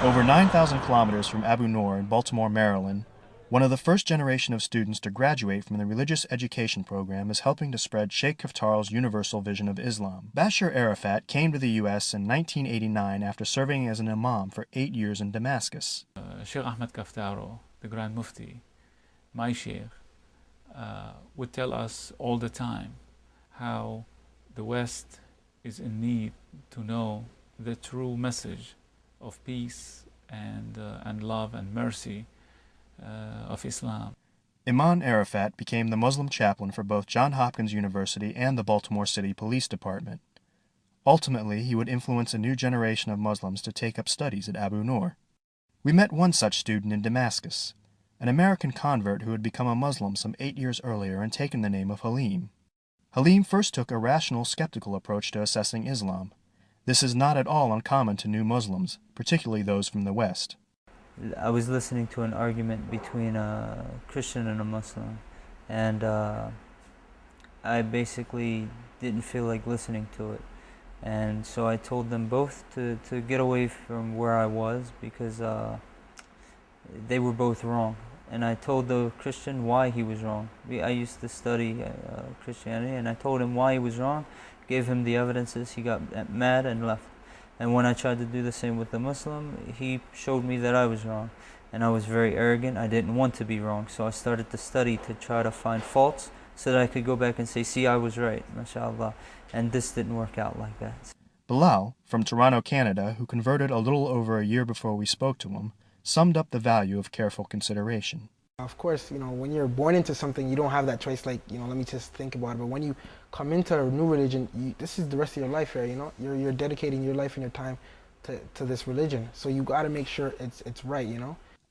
Over 9,000 kilometers from Abu Noor in Baltimore, Maryland, one of the first generation of students to graduate from the religious education program is helping to spread Sheikh Keftaro's universal vision of Islam. Bashar Arafat came to the U.S. in 1989 after serving as an imam for 8 years in Damascus. Sheikh Ahmed Keftaro, the Grand Mufti, my Sheikh, would tell us all the time how the West is in need to know the true message of peace and love and mercy of Islam. Imam Arafat became the Muslim chaplain for both Johns Hopkins University and the Baltimore City Police Department. Ultimately, he would influence a new generation of Muslims to take up studies at Abu Noor. We met one such student in Damascus, an American convert who had become a Muslim some 8 years earlier and taken the name of Halim. Halim first took a rational, skeptical approach to assessing Islam. This is not at all uncommon to new Muslims, particularly those from the West. I was listening to an argument between a Christian and a Muslim, and I basically didn't feel like listening to it. And so I told them both to get away from where I was because they were both wrong. And I told the Christian why he was wrong. I used to study Christianity, and I told him why he was wrong, gave him the evidences. He got mad and left. And when I tried to do the same with the Muslim, he showed me that I was wrong. And I was very arrogant. I didn't want to be wrong. So I started to study to try to find faults so that I could go back and say, see, I was right, mashallah. And this didn't work out like that. Bilal, from Toronto, Canada, who converted a little over a year before we spoke to him, summed up the value of careful consideration. Of course, when you're born into something, you don't have that choice, like, let me just think about it. But when you come into a new religion, this is the rest of your life here, You're dedicating your life and your time to this religion. So you got to make sure it's right,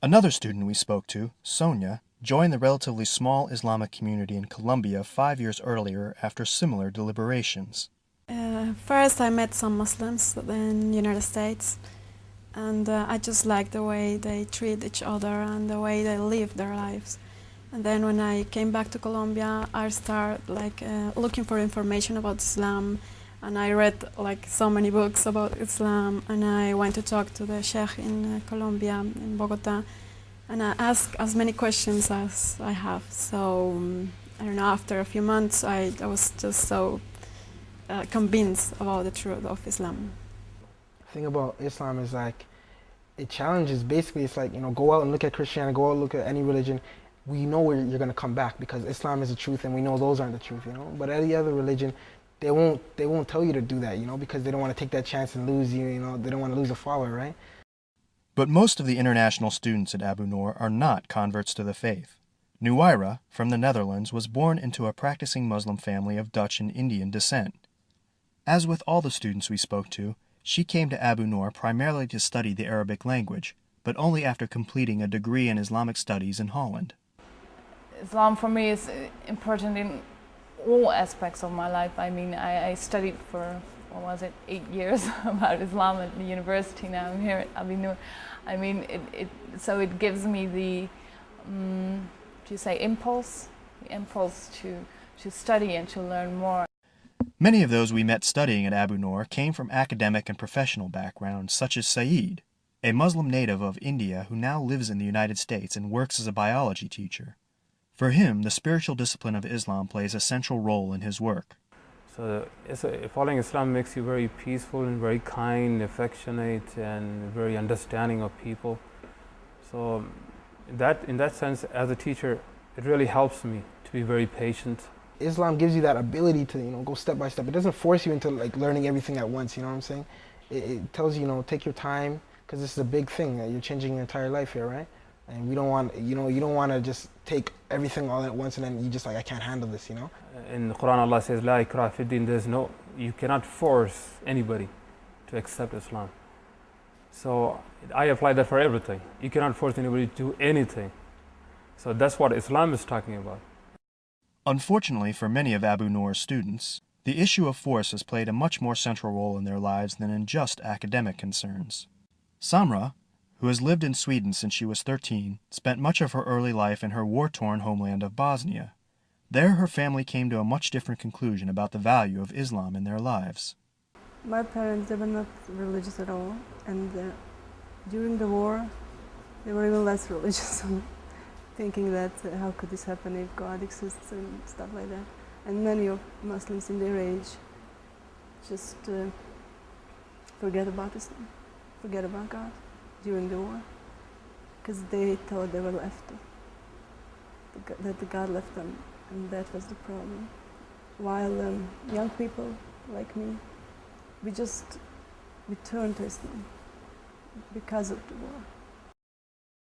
Another student we spoke to, Sonia, joined the relatively small Islamic community in Colombia 5 years earlier after similar deliberations. First, I met some Muslims in the United States. And I just like the way they treat each other and the way they live their lives. And then when I came back to Colombia, I started looking for information about Islam, and I read so many books about Islam, and I went to talk to the Sheikh in Colombia, in Bogota, and I asked as many questions as I have. So I don't know, after a few months, I was just so convinced about the truth of Islam. The thing about Islam is it challenges, basically it's go out and look at Christianity, go out and look at any religion. We know where you're going to come back because Islam is the truth and we know those aren't the truth, But any other religion, they won't tell you to do that, because they don't want to take that chance and lose you, They don't want to lose a follower, right? But most of the international students at Abu Noor are not converts to the faith. Nuwaira, from the Netherlands, was born into a practicing Muslim family of Dutch and Indian descent. As with all the students we spoke to, she came to Abu Noor primarily to study the Arabic language, but only after completing a degree in Islamic studies in Holland. Islam for me is important in all aspects of my life. I mean, I studied for, 8 years about Islam at the university. Now I'm here at Abu Noor. I mean, so it gives me the, impulse to study and to learn more. Many of those we met studying at Abu Noor came from academic and professional backgrounds, such as Saeed, a Muslim native of India who now lives in the United States and works as a biology teacher. For him, the spiritual discipline of Islam plays a central role in his work. So following Islam makes you very peaceful and very kind, affectionate, and very understanding of people. So in that sense, as a teacher, it really helps me to be very patient. Islam gives you that ability to, go step by step. It doesn't force you into learning everything at once, you know what I'm saying? It tells you, take your time, because this is a big thing. You're changing your entire life here, right? And we don't want, you don't want to just take everything all at once and then you just I can't handle this, In the Quran, Allah says, La ikraha fi din, you cannot force anybody to accept Islam. So I apply that for everything. You cannot force anybody to do anything. So that's what Islam is talking about. Unfortunately for many of Abu Noor's students, the issue of force has played a much more central role in their lives than in just academic concerns. Samra, who has lived in Sweden since she was 13, spent much of her early life in her war-torn homeland of Bosnia. There her family came to a much different conclusion about the value of Islam in their lives. My parents, they were not religious at all, and During the war, they were even less religious, thinking that how could this happen if God exists and stuff like that. And many of Muslims in their age just forget about Islam, forget about God during the war, because they thought they were left, that the God left them, and that was the problem. While young people like me, we turned to Islam because of the war.